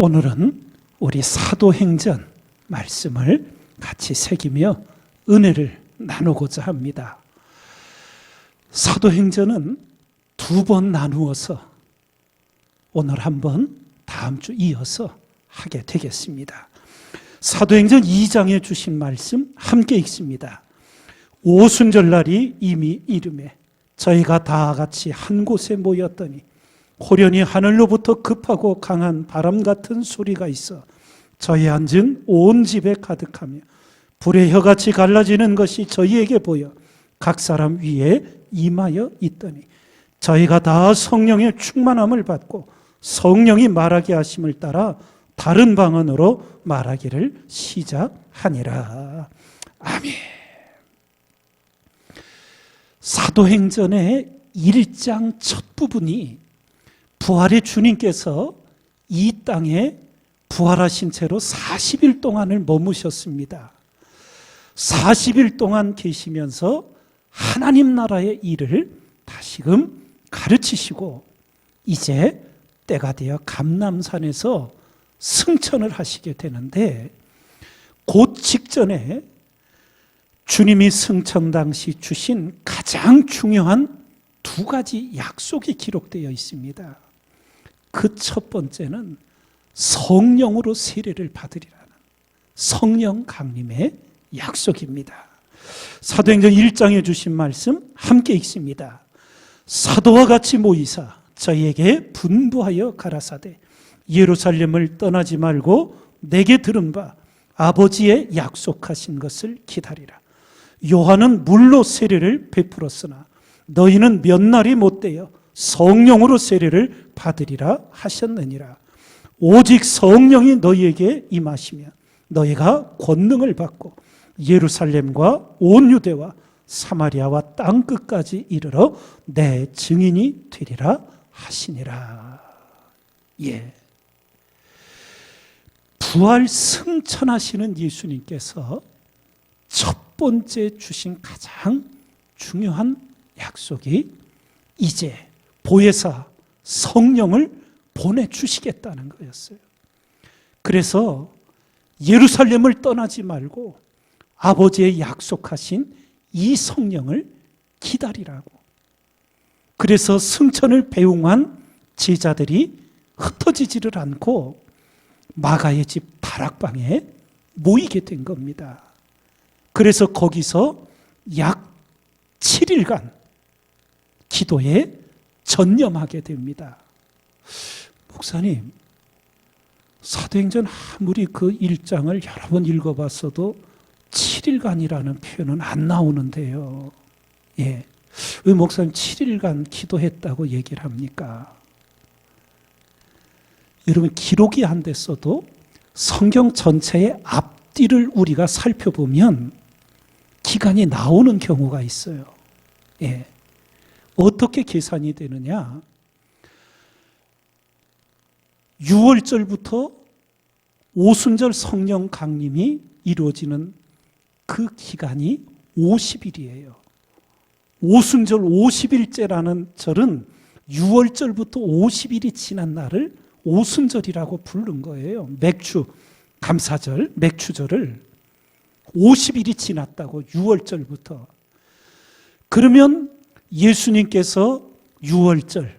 오늘은 우리 사도행전 말씀을 같이 새기며 은혜를 나누고자 합니다. 사도행전은 두 번 나누어서 오늘 한번 다음 주 이어서 하게 되겠습니다. 사도행전 2장에 주신 말씀 함께 읽습니다. 오순절날이 이미 이르매 저희가 다 같이 한 곳에 모였더니 호련히 하늘로부터 급하고 강한 바람 같은 소리가 있어 저희 앉은 온 집에 가득하며 불의 혀같이 갈라지는 것이 저희에게 보여 각 사람 위에 임하여 있더니 저희가 다 성령의 충만함을 받고 성령이 말하게 하심을 따라 다른 방언으로 말하기를 시작하니라. 아멘. 사도행전의 1장 첫 부분이 부활의 주님께서 이 땅에 부활하신 채로 40일 동안을 머무셨습니다. 40일 동안 계시면서 하나님 나라의 일을 다시금 가르치시고 이제 때가 되어 감람산에서 승천을 하시게 되는데 곧 직전에 주님이 승천 당시 주신 가장 중요한 두 가지 약속이 기록되어 있습니다. 그 첫 번째는 성령으로 세례를 받으리라는 성령 강림의 약속입니다. 사도행전 1장에 주신 말씀 함께 읽습니다. 사도와 같이 모이사 저희에게 분부하여 가라사대 예루살렘을 떠나지 말고 내게 들은 바 아버지의 약속하신 것을 기다리라. 요한은 물로 세례를 베풀었으나 너희는 몇 날이 못되어 성령으로 세례를 받으리라 하셨느니라. 오직 성령이 너희에게 임하시면 너희가 권능을 받고 예루살렘과 온 유대와 사마리아와 땅 끝까지 이르러 내 증인이 되리라 하시니라. 예. 부활 승천하시는 예수님께서 첫 번째 주신 가장 중요한 약속이 이제 보혜사 성령을 보내주시겠다는 거였어요. 그래서 예루살렘을 떠나지 말고 아버지의 약속하신 이 성령을 기다리라고. 그래서 승천을 배웅한 제자들이 흩어지지를 않고 마가의 집 다락방에 모이게 된 겁니다. 그래서 거기서 약 7일간 기도에 전념하게 됩니다. 목사님, 사도행전 아무리 그 1장을 여러 번 읽어봤어도 7일간이라는 표현은 안 나오는데요. 예. 왜 목사님 7일간 기도했다고 얘기를 합니까? 여러분, 기록이 안 됐어도 성경 전체의 앞뒤를 우리가 살펴보면 기간이 나오는 경우가 있어요. 예. 어떻게 계산이 되느냐? 6월절부터 오순절 성령 강림이 이루어지는 그 기간이 50일이에요. 오순절 50일째라는 절은 6월절부터 50일이 지난 날을 오순절이라고 부른 거예요. 맥주 감사절, 맥주절을 50일이 지났다고 6월절부터. 그러면 예수님께서 6월절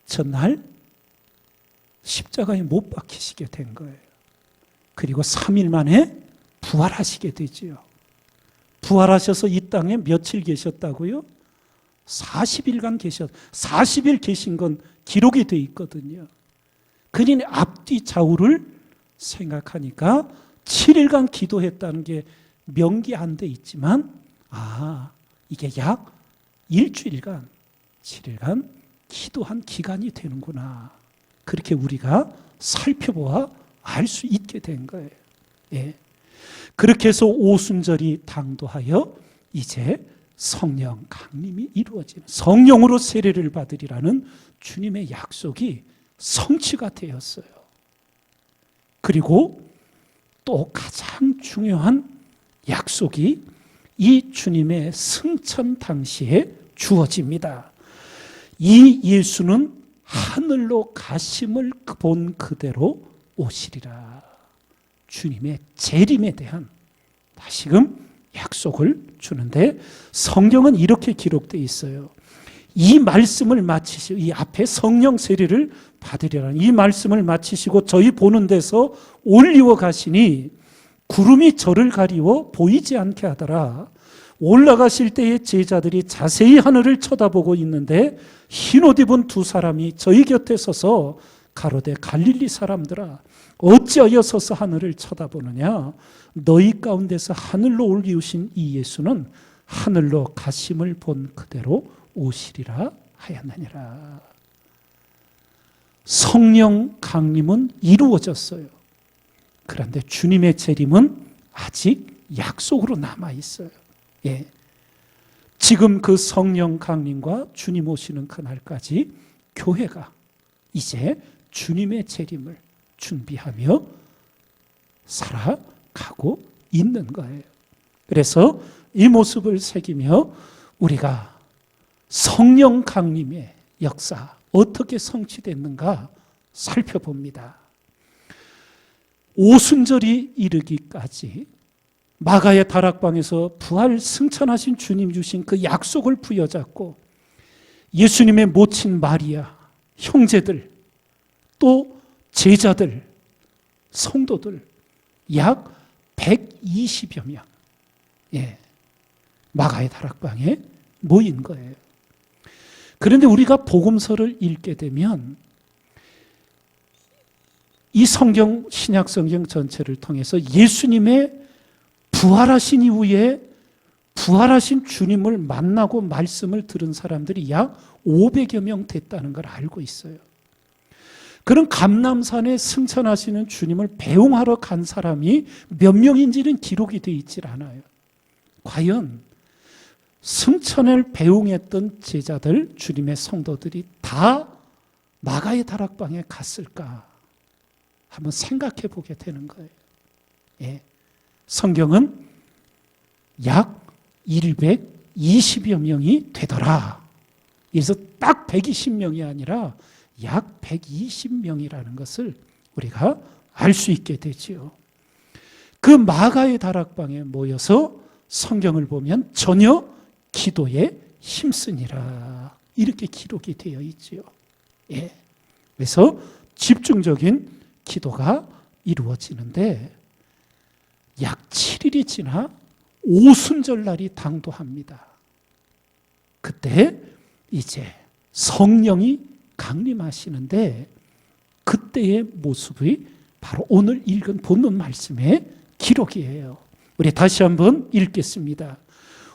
전날 십자가에 못 박히시게 된 거예요. 그리고 3일 만에 부활하시게 되지요. 부활하셔서 이 땅에 며칠 계셨다고요? 40일간 40일 계신 건 기록이 돼 있거든요. 그러니 앞뒤 좌우를 생각하니까 7일간 기도했다는 게 명기 안 돼 있지만 이게 약 일주일간 7일간 기도한 기간이 되는구나. 그렇게 우리가 살펴보아 알 수 있게 된 거예요. 예. 그렇게 해서 오순절이 당도하여 이제 성령 강림이 이루어지는 성령으로 세례를 받으리라는 주님의 약속이 성취가 되었어요. 그리고 또 가장 중요한 약속이 이 주님의 승천 당시에 주어집니다. 이 예수는 하늘로 가심을 본 그대로 오시리라. 주님의 재림에 대한 다시금 약속을 주는데 성경은 이렇게 기록되어 있어요. 이 말씀을 마치시고 이 앞에 성령 세례를 받으리라는 이 말씀을 마치시고 저희 보는 데서 올리워 가시니 구름이 저를 가리워 보이지 않게 하더라. 올라가실 때에 제자들이 자세히 하늘을 쳐다보고 있는데 흰옷 입은 두 사람이 저희 곁에 서서 가로되 갈릴리 사람들아 어찌하여 서서 하늘을 쳐다보느냐. 너희 가운데서 하늘로 올리우신 이 예수는 하늘로 가심을 본 그대로 오시리라 하였느니라. 성령 강림은 이루어졌어요. 그런데 주님의 재림은 아직 약속으로 남아 있어요. 예. 지금 그 성령 강림과 주님 오시는 그날까지 교회가 이제 주님의 재림을 준비하며 살아가고 있는 거예요. 그래서 이 모습을 새기며 우리가 성령 강림의 역사 어떻게 성취됐는가 살펴봅니다. 오순절이 이르기까지 마가의 다락방에서 부활 승천하신 주님 주신 그 약속을 부여잡고 예수님의 모친 마리아, 형제들, 또 제자들, 성도들 약 120여 명, 마가의 다락방에 모인 거예요. 그런데 우리가 복음서를 읽게 되면 이 성경, 신약 성경 전체를 통해서 예수님의 부활하신 이후에 부활하신 주님을 만나고 말씀을 들은 사람들이 약 500여 명 됐다는 걸 알고 있어요. 그런 감람산에 승천하시는 주님을 배웅하러 간 사람이 몇 명인지는 기록이 되어 있질 않아요. 과연 승천을 배웅했던 제자들, 주님의 성도들이 다 마가의 다락방에 갔을까? 한번 생각해 보게 되는 거예요. 성경은 약 120여 명이 되더라. 그래서 딱 120명이 아니라 약 120명이라는 것을 우리가 알 수 있게 되지요. 그 마가의 다락방에 모여서 성경을 보면 전혀 기도에 힘쓰니라 이렇게 기록이 되어 있지요. 그래서 집중적인 기도가 이루어지는데 약 7일이 지나 오순절날이 당도합니다. 그때 이제 성령이 강림하시는데 그때의 모습이 바로 오늘 읽은 본문 말씀의 기록이에요. 우리 다시 한번 읽겠습니다.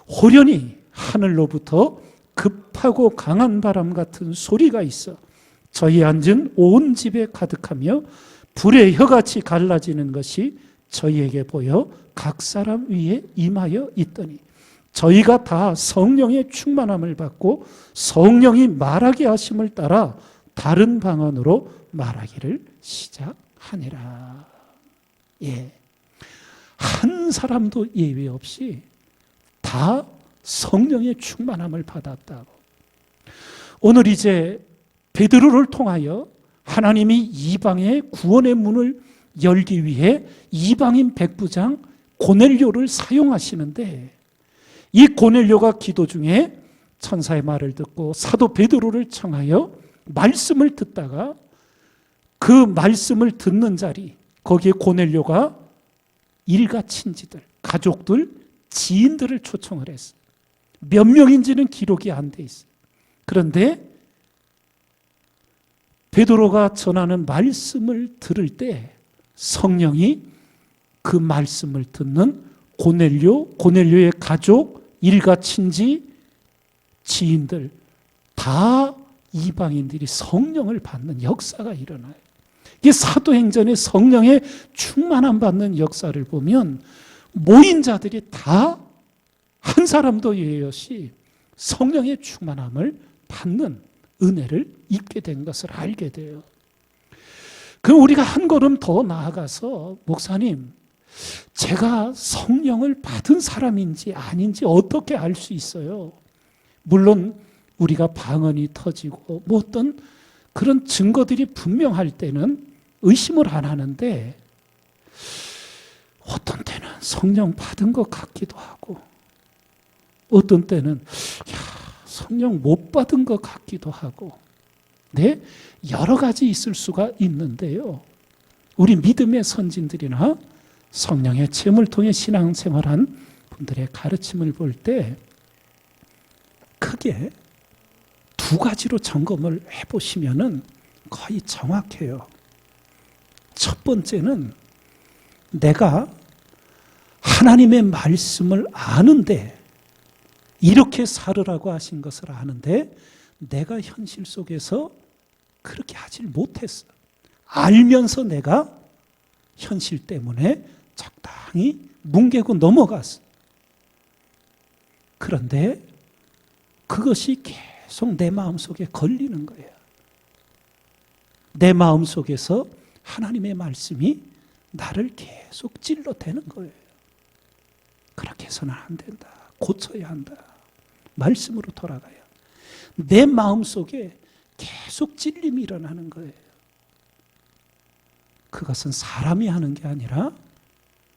호련히 하늘로부터 급하고 강한 바람 같은 소리가 있어 저희 앉은 온 집에 가득하며 불의 혀같이 갈라지는 것이 저희에게 보여 각 사람 위에 임하여 있더니 저희가 다 성령의 충만함을 받고 성령이 말하게 하심을 따라 다른 방언으로 말하기를 시작하니라. 한 사람도 예외 없이 다 성령의 충만함을 받았다고. 오늘 이제 베드로를 통하여 하나님이 이방의 구원의 문을 열기 위해 이방인 백부장 고넬료를 사용하시는데 이 고넬료가 기도 중에 천사의 말을 듣고 사도 베드로를 청하여 말씀을 듣다가 그 말씀을 듣는 자리 거기에 고넬료가 일가 친지들, 가족들, 지인들을 초청을 했어요. 몇 명인지는 기록이 안 돼 있어요. 그런데 베드로가 전하는 말씀을 들을 때 성령이 그 말씀을 듣는 고넬료의 가족, 일가 친지, 지인들 다 이방인들이 성령을 받는 역사가 일어나요. 이게 사도행전의 성령의 충만함 받는 역사를 보면 모인 자들이 다 한 사람도 예외 없이 성령의 충만함을 받는 은혜를 입게 된 것을 알게 돼요. 그럼 우리가 한 걸음 더 나아가서 목사님, 제가 성령을 받은 사람인지 아닌지 어떻게 알 수 있어요? 물론 우리가 방언이 터지고 뭐 어떤 그런 증거들이 분명할 때는 의심을 안 하는데 어떤 때는 성령 받은 것 같기도 하고 어떤 때는 성령 못 받은 것 같기도 하고 네, 여러 가지 있을 수가 있는데요. 우리 믿음의 선진들이나 성령의 체험을 통해 신앙생활한 분들의 가르침을 볼 때 크게 두 가지로 점검을 해보시면 거의 정확해요. 첫 번째는 내가 하나님의 말씀을 아는데 이렇게 살으라고 하신 것을 아는데 내가 현실 속에서 그렇게 하질 못했어. 알면서 내가 현실 때문에 적당히 뭉개고 넘어갔어. 그런데 그것이 계속 내 마음속에 걸리는 거예요. 내 마음속에서 하나님의 말씀이 나를 계속 찔러대는 거예요. 그렇게 해서는 안 된다. 고쳐야 한다. 말씀으로 돌아가야. 내 마음속에 계속 찔림이 일어나는 거예요. 그것은 사람이 하는 게 아니라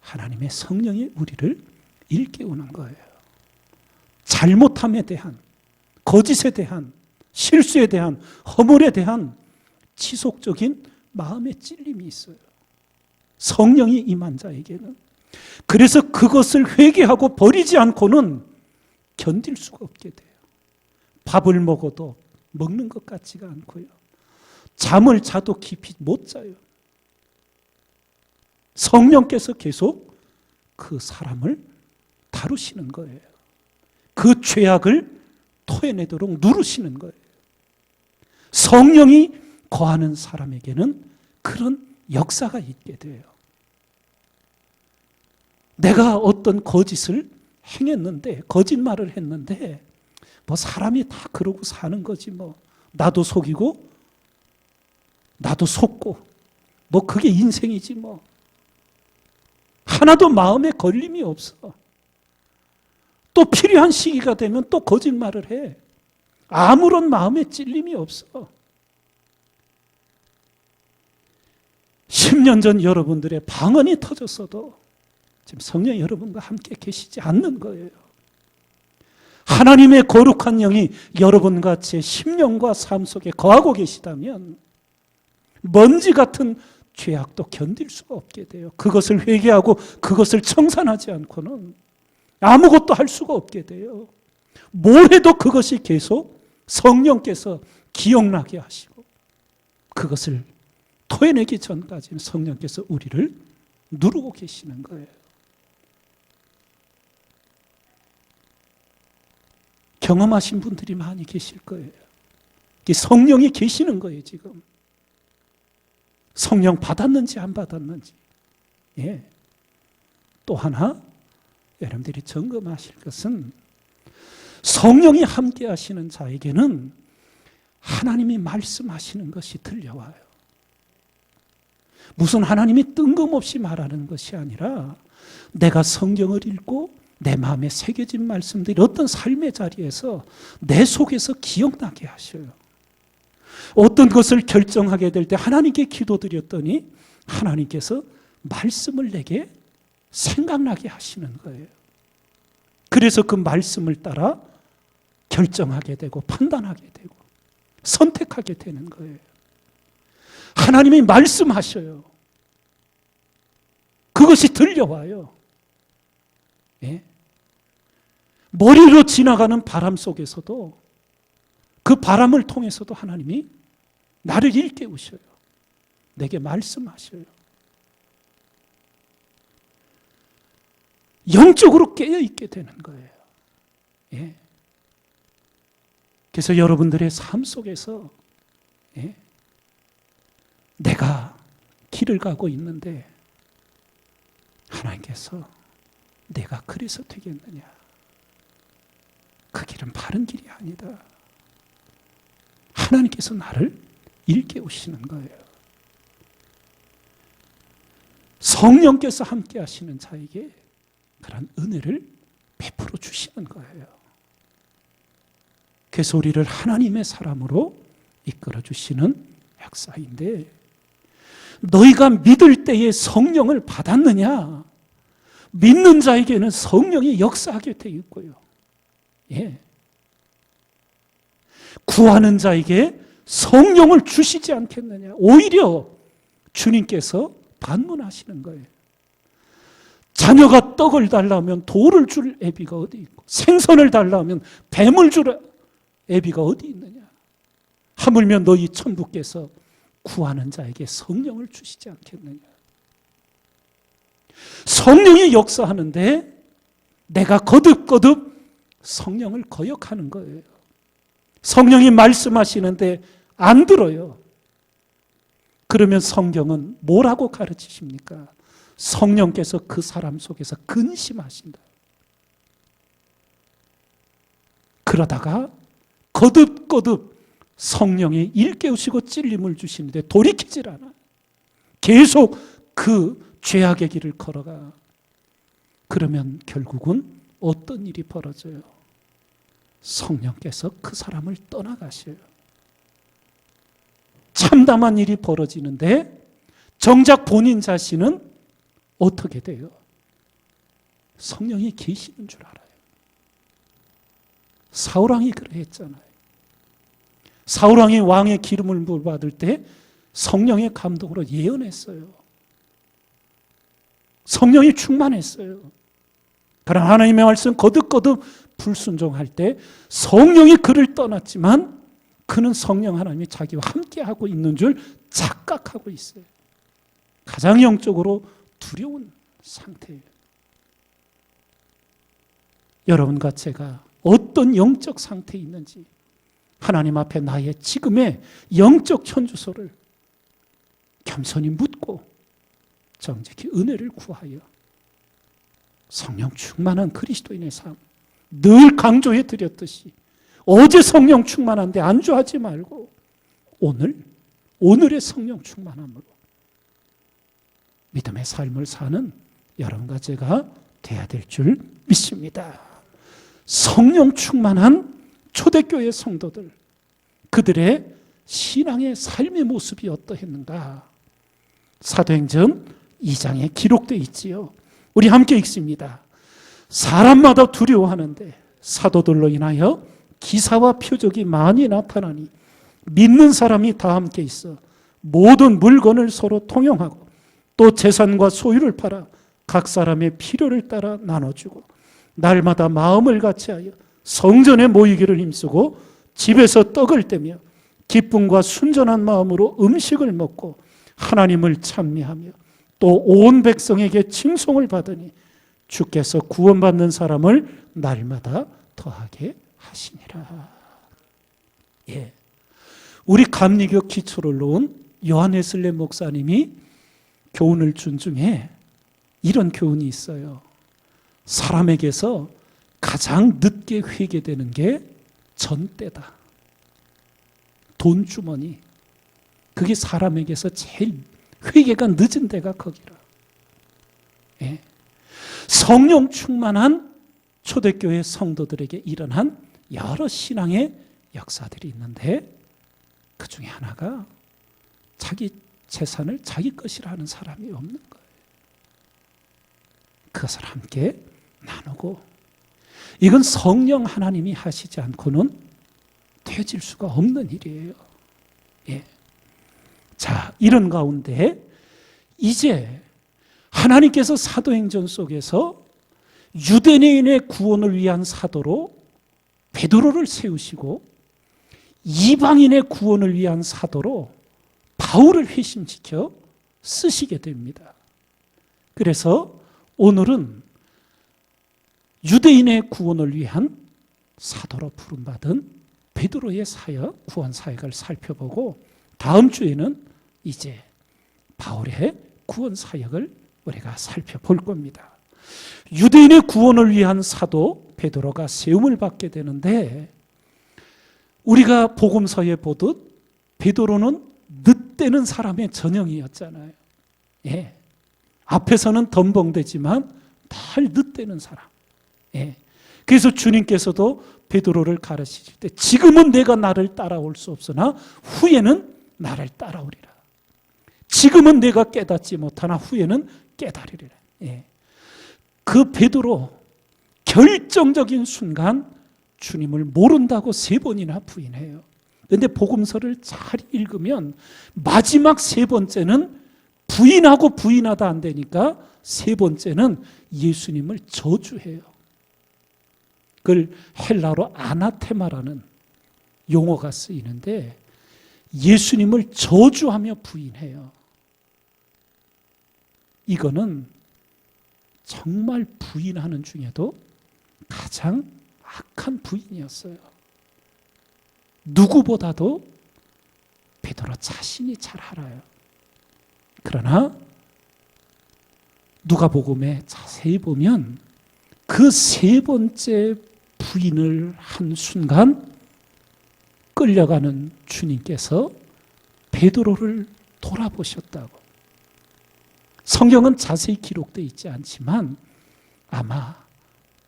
하나님의 성령이 우리를 일깨우는 거예요. 잘못함에 대한, 거짓에 대한, 실수에 대한, 허물에 대한 지속적인 마음의 찔림이 있어요. 성령이 임한 자에게는. 그래서 그것을 회개하고 버리지 않고는 견딜 수가 없게 돼요. 밥을 먹어도 먹는 것 같지가 않고요. 잠을 자도 깊이 못 자요. 성령께서 계속 그 사람을 다루시는 거예요. 그 죄악을 토해내도록 누르시는 거예요. 성령이 거하는 사람에게는 그런 역사가 있게 돼요. 내가 어떤 거짓을 행했는데, 거짓말을 했는데 뭐 사람이 다 그러고 사는 거지 뭐. 나도 속이고 나도 속고 뭐 그게 인생이지 뭐. 하나도 마음에 걸림이 없어. 또 필요한 시기가 되면 또 거짓말을 해. 아무런 마음에 찔림이 없어. 10년 전 여러분들의 방언이 터졌어도 지금 성령 여러분과 함께 계시지 않는 거예요. 하나님의 거룩한 영이 여러분과 제 심령과 삶 속에 거하고 계시다면 먼지 같은 죄악도 견딜 수가 없게 돼요. 그것을 회개하고 그것을 청산하지 않고는 아무것도 할 수가 없게 돼요. 뭘 해도 그것이 계속 성령께서 기억나게 하시고 그것을 토해내기 전까지는 성령께서 우리를 누르고 계시는 거예요. 경험하신 분들이 많이 계실 거예요. 성령이 계시는 거예요, 지금. 성령 받았는지 안 받았는지. 예. 또 하나 여러분들이 점검하실 것은 성령이 함께 하시는 자에게는 하나님이 말씀하시는 것이 들려와요. 무슨 하나님이 뜬금없이 말하는 것이 아니라 내가 성경을 읽고 내 마음에 새겨진 말씀들이 어떤 삶의 자리에서 내 속에서 기억나게 하셔요. 어떤 것을 결정하게 될 때 하나님께 기도드렸더니 하나님께서 말씀을 내게 생각나게 하시는 거예요. 그래서 그 말씀을 따라 결정하게 되고 판단하게 되고 선택하게 되는 거예요. 하나님이 말씀하셔요. 그것이 들려와요. 예? 머리로 지나가는 바람 속에서도 그 바람을 통해서도 하나님이 나를 일깨우셔요. 내게 말씀하셔요. 영적으로 깨어있게 되는 거예요. 예. 그래서 여러분들의 삶 속에서 예. 내가 길을 가고 있는데 하나님께서 내가 그래서 되겠느냐? 그 길은 바른 길이 아니다. 하나님께서 나를 일깨우시는 거예요. 성령께서 함께 하시는 자에게 그런 은혜를 베풀어 주시는 거예요. 그래서 우리를 하나님의 사람으로 이끌어 주시는 역사인데 너희가 믿을 때에 성령을 받았느냐? 믿는 자에게는 성령이 역사하게 되어 있고요. 예. 구하는 자에게 성령을 주시지 않겠느냐? 오히려 주님께서 반문하시는 거예요. 자녀가 떡을 달라면 돌을 줄 애비가 어디 있고 생선을 달라면 뱀을 줄 애비가 어디 있느냐? 하물며 너희 천부께서 구하는 자에게 성령을 주시지 않겠느냐? 성령이 역사하는데 내가 거듭거듭 성령을 거역하는 거예요. 성령이 말씀하시는데 안 들어요. 그러면 성경은 뭐라고 가르치십니까? 성령께서 그 사람 속에서 근심하신다. 그러다가 거듭거듭 성령이 일깨우시고 찔림을 주시는데 돌이키질 않아. 계속 그 죄악의 길을 걸어가. 그러면 결국은 어떤 일이 벌어져요? 성령께서 그 사람을 떠나가셔요. 참담한 일이 벌어지는데 정작 본인 자신은 어떻게 돼요? 성령이 계시는 줄 알아요. 사울왕이 그러했잖아요. 사울왕이 왕의 기름을 받을 때 성령의 감동으로 예언했어요. 성령이 충만했어요. 그러나 하나님의 말씀 거듭거듭 불순종할 때 성령이 그를 떠났지만 그는 성령 하나님이 자기와 함께하고 있는 줄 착각하고 있어요. 가장 영적으로 두려운 상태예요. 여러분과 제가 어떤 영적 상태에 있는지 하나님 앞에 나의 지금의 영적 현주소를 겸손히 묻고 정직히 은혜를 구하여 성령 충만한 그리스도인의 삶, 늘 강조해 드렸듯이 어제 성령 충만한데 안주하지 말고 오늘의 성령 충만함으로 믿음의 삶을 사는 여러분과 제가 돼야 될 줄 믿습니다. 성령 충만한 초대교회 성도들, 그들의 신앙의 삶의 모습이 어떠했는가? 사도행전 2장에 기록되어 있지요. 우리 함께 읽습니다. 사람마다 두려워하는데 사도들로 인하여 기사와 표적이 많이 나타나니 믿는 사람이 다 함께 있어 모든 물건을 서로 통용하고 또 재산과 소유를 팔아 각 사람의 필요를 따라 나눠주고 날마다 마음을 같이하여 성전에 모이기를 힘쓰고 집에서 떡을 떼며 기쁨과 순전한 마음으로 음식을 먹고 하나님을 찬미하며 또 온 백성에게 칭송을 받으니 주께서 구원받는 사람을 날마다 더하게 하시니라. 예, 우리 감리교 기초를 놓은 요한 웨슬레 목사님이 교훈을 준 중에 이런 교훈이 있어요. 사람에게서 가장 늦게 회개되는 게 전때다. 돈주머니. 그게 사람에게서 제일 회개가 늦은 데가 거기라. 예. 성령 충만한 초대교회 성도들에게 일어난 여러 신앙의 역사들이 있는데 그 중에 하나가 자기 재산을 자기 것이라 하는 사람이 없는 거예요. 그것을 함께 나누고, 이건 성령 하나님이 하시지 않고는 되어질 수가 없는 일이에요. 예. 자, 이런 가운데 이제 하나님께서 사도행전 속에서 유대인의 구원을 위한 사도로 베드로를 세우시고 이방인의 구원을 위한 사도로 바울을 회심시켜 쓰시게 됩니다. 그래서 오늘은 유대인의 구원을 위한 사도로 부름받은 베드로의 사역, 구원 사역을 살펴보고 다음 주에는 이제 바울의 구원 사역을 우리가 살펴볼 겁니다. 유대인의 구원을 위한 사도 베드로가 세움을 받게 되는데 우리가 복음서에 보듯 베드로는 늦대는 사람의 전형이었잖아요. 예. 앞에서는 덤벙대지만 잘 늦대는 사람. 예. 그래서 주님께서도 베드로를 가르치실 때 지금은 내가 나를 따라올 수 없으나 후에는 나를 따라오리라. 지금은 내가 깨닫지 못하나 후에는 깨달으리라. 예. 그 베드로 결정적인 순간 주님을 모른다고 3번이나 부인해요. 그런데 복음서를 잘 읽으면 마지막 3번째는 부인하고 부인하다 안 되니까 3번째는 예수님을 저주해요. 그걸 헬라어로 아나테마라는 용어가 쓰이는데 예수님을 저주하며 부인해요. 이거는 정말 부인하는 중에도 가장 악한 부인이었어요. 누구보다도 베드로 자신이 잘 알아요. 그러나 누가복음에 자세히 보면 그 3번째 부인을 한 순간 끌려가는 주님께서 베드로를 돌아보셨다고. 성경은 자세히 기록되어 있지 않지만 아마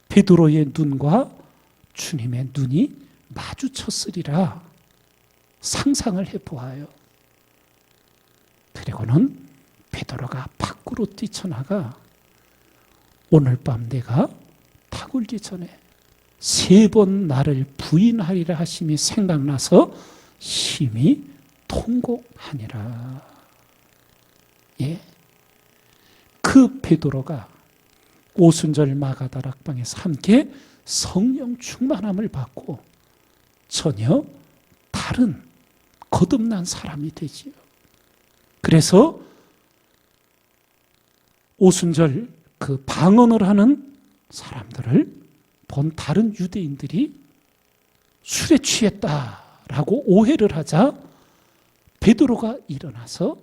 베드로의 눈과 주님의 눈이 마주쳤으리라 상상을 해보아요. 그리고는 베드로가 밖으로 뛰쳐나가 오늘 밤 내가 탁울기 전에 3번 나를 부인하리라 하심이 생각나서 심히 통곡하니라. 예. 그 베드로가 오순절 마가다락방에서 함께 성령 충만함을 받고 전혀 다른 거듭난 사람이 되지요. 그래서 오순절 그 방언을 하는 사람들을 본 다른 유대인들이 술에 취했다라고 오해를 하자 베드로가 일어나서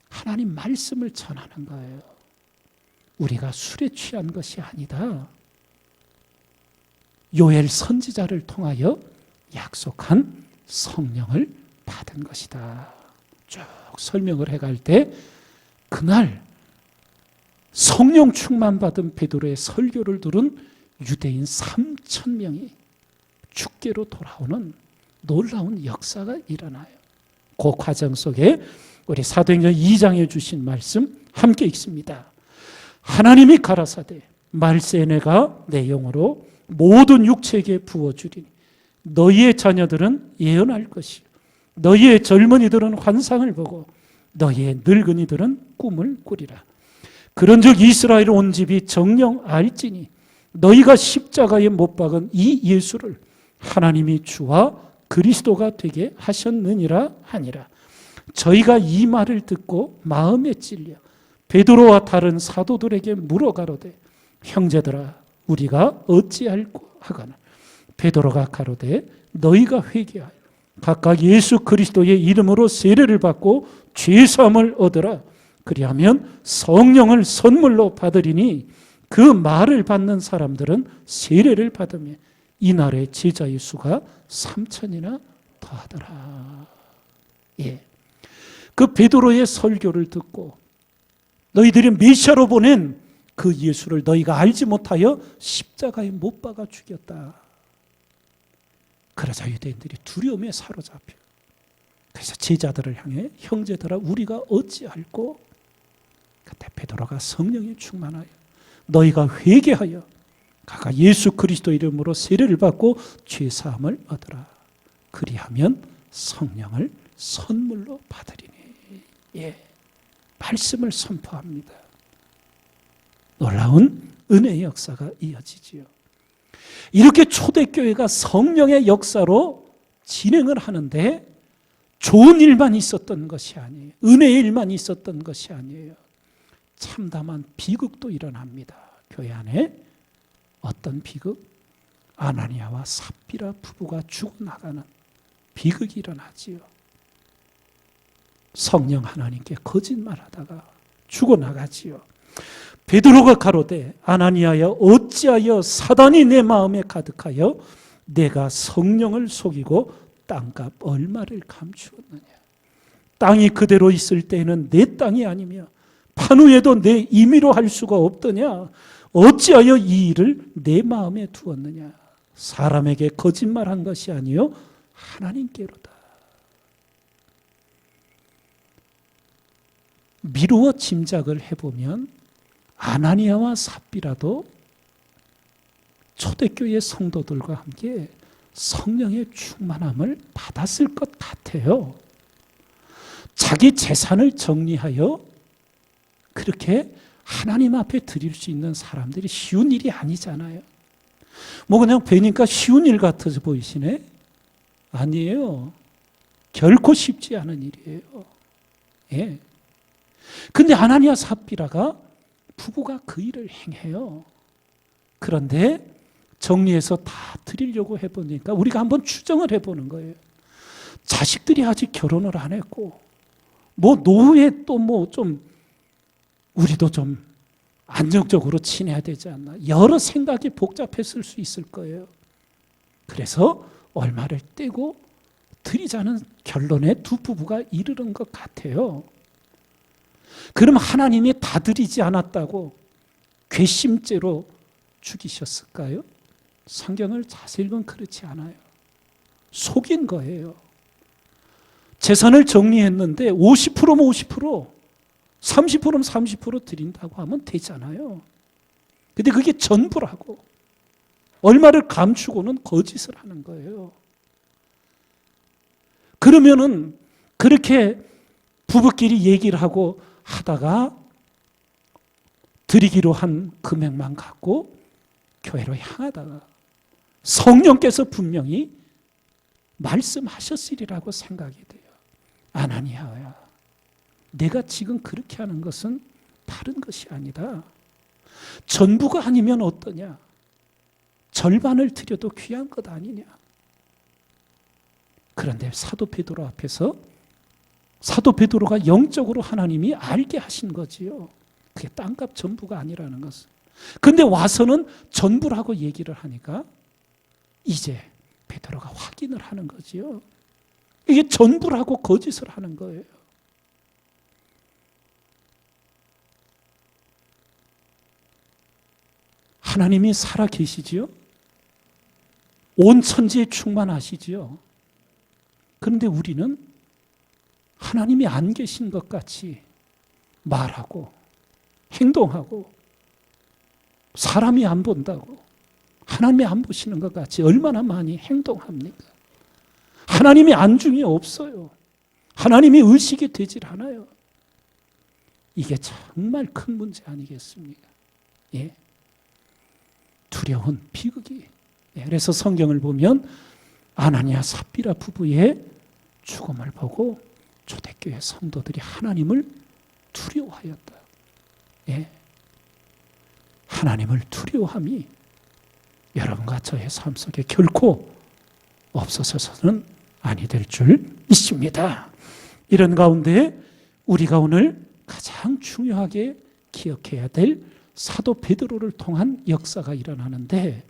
하나님 말씀을 전하는 거예요. 우리가 술에 취한 것이 아니다. 요엘 선지자를 통하여 약속한 성령을 받은 것이다. 쭉 설명을 해갈 때 그날 성령 충만 받은 베드로의 설교를 들은 유대인 3,000명이 주께로 돌아오는 놀라운 역사가 일어나요. 그 과정 속에 우리 사도행전 2장에 주신 말씀 함께 읽습니다. 하나님이 가라사대 말세 내가 내 영으로 모든 육체에게 부어주리니 너희의 자녀들은 예언할 것이요 너희의 젊은이들은 환상을 보고 너희의 늙은이들은 꿈을 꾸리라. 그런즉 이스라엘 온 집이 정녕 알지니 너희가 십자가에 못 박은 이 예수를 하나님이 주와 그리스도가 되게 하셨느니라 하니라. 저희가 이 말을 듣고 마음에 찔려 베드로와 다른 사도들에게 물어가로되 형제들아 우리가 어찌할꼬 하거나 베드로가 가로되 너희가 회개하여 각각 예수 그리스도의 이름으로 세례를 받고 죄사함을 얻으라. 그리하면 성령을 선물로 받으리니 그 말을 받는 사람들은 세례를 받으며 이날의 제자의 수가 3,000이나 더하더라. 예. 그 베드로의 설교를 듣고 너희들이 메시아로 보낸 그 예수를 너희가 알지 못하여 십자가에 못 박아 죽였다. 그러자 유대인들이 두려움에 사로잡혀. 그래서 제자들을 향해 형제들아 우리가 어찌할꼬? 그때 베드로가 성령에 충만하여 너희가 회개하여 각각 예수 그리스도 이름으로 세례를 받고 죄사함을 얻으라. 그리하면 성령을 선물로 받으리니. 예, 말씀을 선포합니다. 놀라운 은혜의 역사가 이어지지요. 이렇게 초대교회가 성령의 역사로 진행을 하는데 좋은 일만 있었던 것이 아니에요. 은혜의 일만 있었던 것이 아니에요. 참담한 비극도 일어납니다. 교회 안에 어떤 비극? 아나니아와 삽비라 부부가 죽어나가는 비극이 일어나지요. 성령 하나님께 거짓말하다가 죽어나가지요. 베드로가 가로되 아나니아여 어찌하여 사단이 내 마음에 가득하여 내가 성령을 속이고 땅값 얼마를 감추었느냐. 땅이 그대로 있을 때에는 내 땅이 아니며 판후에도 내 임의로 할 수가 없더냐. 어찌하여 이 일을 내 마음에 두었느냐. 사람에게 거짓말한 것이 아니요 하나님께로다. 미루어 짐작을 해보면 아나니아와 삽비라도 초대교회 성도들과 함께 성령의 충만함을 받았을 것 같아요. 자기 재산을 정리하여 그렇게 하나님 앞에 드릴 수 있는 사람들이 쉬운 일이 아니잖아요. 뭐 그냥 뵈니까 쉬운 일 같아서 보이시네? 아니에요. 결코 쉽지 않은 일이에요. 예. 근데 아나니아 삽비라가 부부가 그 일을 행해요. 그런데 정리해서 다 드리려고 해보니까 우리가 한번 추정을 해보는 거예요. 자식들이 아직 결혼을 안 했고, 뭐 노후에 또 뭐 좀 우리도 좀 안정적으로 지내야 되지 않나. 여러 생각이 복잡했을 수 있을 거예요. 그래서 얼마를 떼고 드리자는 결론에 두 부부가 이르는 것 같아요. 그럼 하나님이 다 드리지 않았다고 괘씸죄로 죽이셨을까요? 성경을 자세히 읽으면 그렇지 않아요. 속인 거예요. 재산을 정리했는데 50%면 50%, 30%면 30% 드린다고 하면 되잖아요. 근데 그게 전부라고. 얼마를 감추고는 거짓을 하는 거예요. 그러면은 그렇게 부부끼리 얘기를 하고 하다가 드리기로 한 금액만 갖고 교회로 향하다가 성령께서 분명히 말씀하셨으리라고 생각이 돼요. 아나니아야, 내가 지금 그렇게 하는 것은 다른 것이 아니다. 전부가 아니면 어떠냐? 절반을 드려도 귀한 것 아니냐? 그런데 사도 베드로 앞에서 사도 베드로가 영적으로 하나님이 알게 하신 거지요. 그게 땅값 전부가 아니라는 것은. 근데 와서는 전부라고 얘기를 하니까 이제 베드로가 확인을 하는 거지요. 이게 전부라고 거짓을 하는 거예요. 하나님이 살아 계시지요? 온 천지에 충만하시지요? 그런데 우리는 하나님이 안 계신 것 같이 말하고 행동하고 사람이 안 본다고 하나님이 안 보시는 것 같이 얼마나 많이 행동합니까? 하나님이 안중에 없어요. 하나님이 의식이 되질 않아요. 이게 정말 큰 문제 아니겠습니까? 예. 두려운 비극이. 예. 그래서 성경을 보면 아나니아 삽비라 부부의 죽음을 보고 초대교회 성도들이 하나님을 두려워하였다. 예. 하나님을 두려워함이 여러분과 저의 삶 속에 결코 없어서는 아니 될 줄 믿습니다. 이런 가운데 우리가 오늘 가장 중요하게 기억해야 될 사도 베드로를 통한 역사가 일어나는데,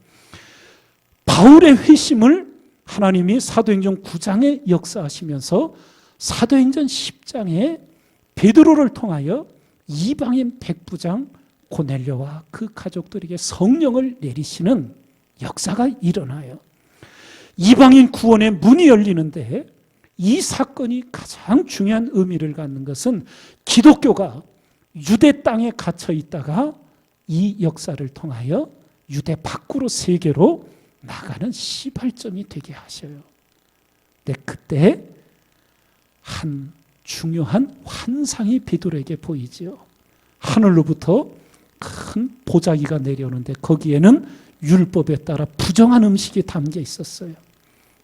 바울의 회심을 하나님이 사도행전 9장에 역사하시면서 사도행전 10장에 베드로를 통하여 이방인 백부장 고넬료와 그 가족들에게 성령을 내리시는 역사가 일어나요. 이방인 구원의 문이 열리는데 이 사건이 가장 중요한 의미를 갖는 것은 기독교가 유대 땅에 갇혀 있다가 이 역사를 통하여 유대 밖으로 세계로 나가는 시발점이 되게 하셔요. 근데 그때 한 중요한 환상이 베드로에게 보이지요. 하늘로부터 큰 보자기가 내려오는데 거기에는 율법에 따라 부정한 음식이 담겨 있었어요.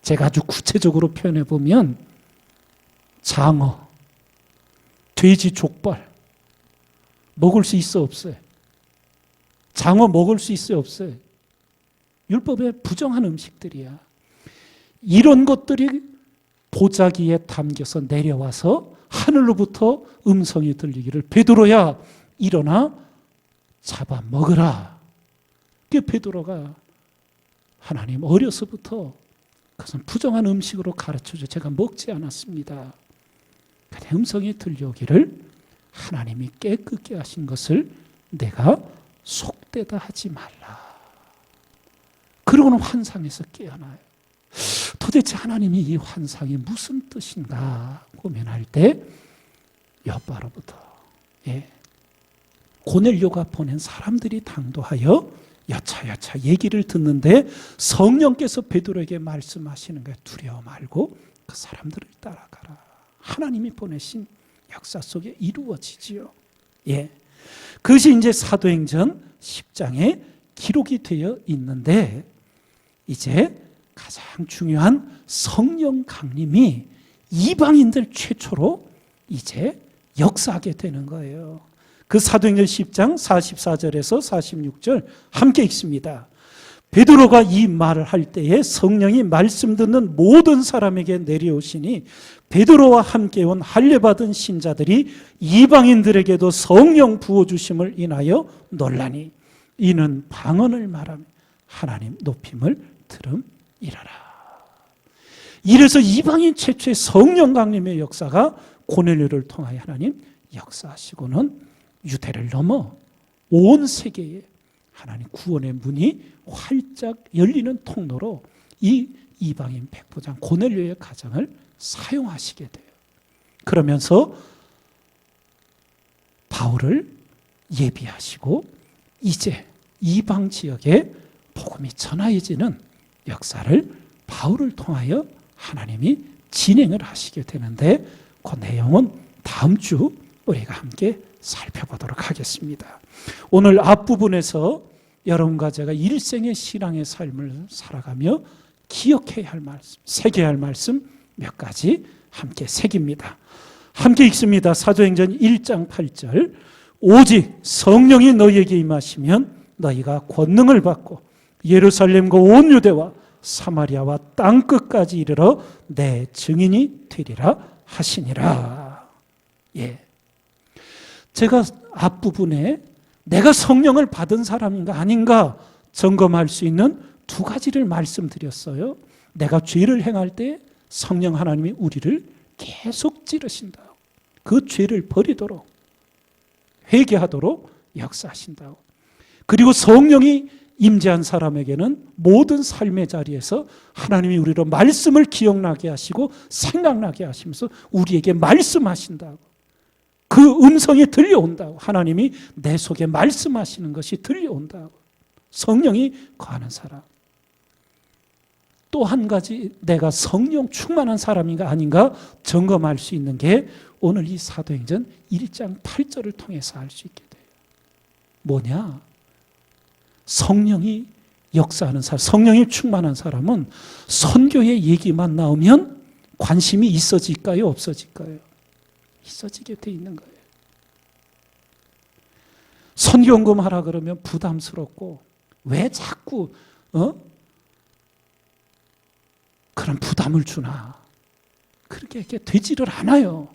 제가 아주 구체적으로 표현해 보면 장어, 돼지 족발 먹을 수 있어 없어요? 장어 먹을 수 있어요 없어요? 율법에 부정한 음식들이야. 이런 것들이 보자기에 담겨서 내려와서 하늘로부터 음성이 들리기를 베드로야 일어나 잡아 먹으라. 그 베드로가 하나님 어려서부터 그것은 부정한 음식으로 가르쳐줘 제가 먹지 않았습니다. 근데 음성이 들려오기를 하나님이 깨끗게 하신 것을 내가 속되다 하지 말라. 그러고는 환상에서 깨어나요. 도대체 하나님이 이 환상이 무슨 뜻인가 고민할 때 여빠로부터 예. 고넬료가 보낸 사람들이 당도하여 여차여차 얘기를 듣는데 성령께서 베드로에게 말씀하시는 거예요. 두려워 말고 그 사람들을 따라가라. 하나님이 보내신 역사 속에 이루어지지요. 예. 그것이 이제 사도행전 10장에 기록이 되어 있는데, 이제 가장 중요한 성령 강림이 이방인들 최초로 이제 역사하게 되는 거예요. 그 사도행전 10장 44절에서 46절 함께 읽습니다. 베드로가 이 말을 할 때에 성령이 말씀 듣는 모든 사람에게 내려오시니 베드로와 함께 온 할례받은 신자들이 이방인들에게도 성령 부어주심을 인하여 놀라니 이는 방언을 말하며 하나님 높임을 들음이라라. 이래서 이방인 최초의 성령 강림의 역사가 고넬료를 통하여 하나님 역사하시고는 유대를 넘어 온 세계에 하나님 구원의 문이 활짝 열리는 통로로 이 이방인 백부장 고넬료의 가정을 사용하시게 돼요. 그러면서 바울을 예비하시고 이제 이방 지역에 복음이 전하여지는 역사를 바울을 통하여 하나님이 진행을 하시게 되는데, 그 내용은 다음 주 우리가 함께 살펴보도록 하겠습니다. 오늘 앞부분에서 여러분과 제가 일생의 신앙의 삶을 살아가며 기억해야 할 말씀, 새겨야 할 말씀 몇 가지 함께 새깁니다. 함께 읽습니다. 사도행전 1장 8절. 오직 성령이 너희에게 임하시면 너희가 권능을 받고 예루살렘과 온 유대와 사마리아와 땅끝까지 이르러 내 증인이 되리라 하시니라. 예. 제가 앞부분에 내가 성령을 받은 사람인가 아닌가 점검할 수 있는 두 가지를 말씀드렸어요. 내가 죄를 행할 때 성령 하나님이 우리를 계속 찌르신다. 그 죄를 버리도록, 회개하도록 역사하신다. 그리고 성령이 임재한 사람에게는 모든 삶의 자리에서 하나님이 우리로 말씀을 기억나게 하시고 생각나게 하시면서 우리에게 말씀하신다고. 그 음성이 들려온다고. 하나님이 내 속에 말씀하시는 것이 들려온다고. 성령이 거하는 사람. 또 한 가지 내가 성령 충만한 사람인가 아닌가 점검할 수 있는 게 오늘 이 사도행전 1장 8절을 통해서 알 수 있게 돼요. 뭐냐? 성령이 역사하는 사람, 성령이 충만한 사람은 선교의 얘기만 나오면 관심이 있어질까요? 없어질까요? 있어지게 돼 있는 거예요. 선교연금 하라 그러면 부담스럽고 왜 자꾸 그런 부담을 주나? 그렇게 되지를 않아요.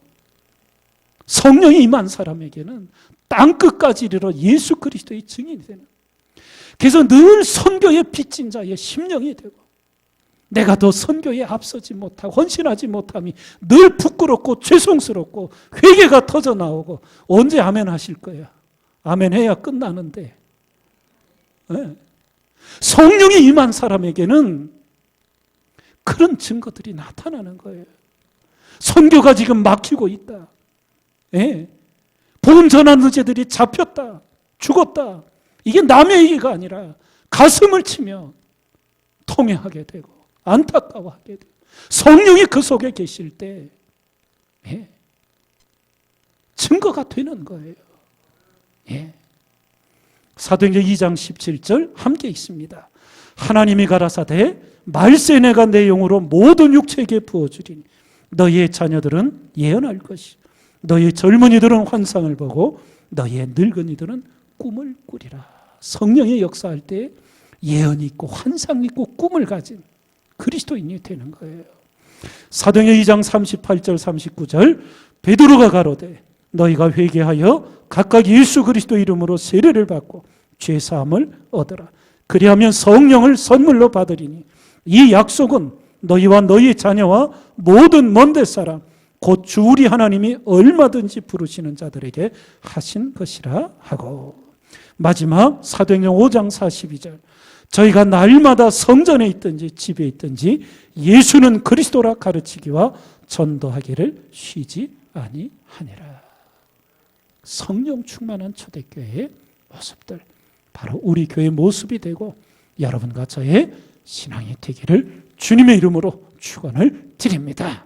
성령이 임한 사람에게는 땅끝까지 이르러 예수 그리스도의 증인이 되는. 그래서 늘 선교의 빚진 자의 심령이 되고, 내가 더 선교에 앞서지 못하고 헌신하지 못함이 늘 부끄럽고 죄송스럽고 회개가 터져 나오고, 언제 아멘 하실 거야? 아멘 해야 끝나는데. 네. 성령이 임한 사람에게는 그런 증거들이 나타나는 거예요. 선교가 지금 막히고 있다. 네. 복음 전하는 자들이 잡혔다. 죽었다. 이게 남의 얘기가 아니라 가슴을 치며 통회하게 되고 안타까워하게 되고, 성령이 그 속에 계실 때 예, 증거가 되는 거예요. 예. 사도행전 2장 17절 함께 읽습니다. 하나님이 가라사대 말세 내가 내 영으로 모든 육체에게 부어주리니 너희의 자녀들은 예언할 것이, 너희의 젊은이들은 환상을 보고 너희의 늙은이들은 꿈을 꾸리라. 성령이 역사할 때 예언이 있고 환상이 있고 꿈을 가진 그리스도인이 되는 거예요. 사도행전 2장 38절 39절. 베드로가 가로되 너희가 회개하여 각각 예수 그리스도 이름으로 세례를 받고 죄사함을 얻으라. 그리하면 성령을 선물로 받으리니 이 약속은 너희와 너희 자녀와 모든 먼데 사람 곧 주 우리 하나님이 얼마든지 부르시는 자들에게 하신 것이라 하고, 마지막 사도행전 5장 42절. 저희가 날마다 성전에 있든지 집에 있든지 예수는 그리스도라 가르치기와 전도하기를 쉬지 아니하니라. 성령 충만한 초대교회의 모습들, 바로 우리 교회의 모습이 되고 여러분과 저의 신앙이 되기를 주님의 이름으로 축원을 드립니다.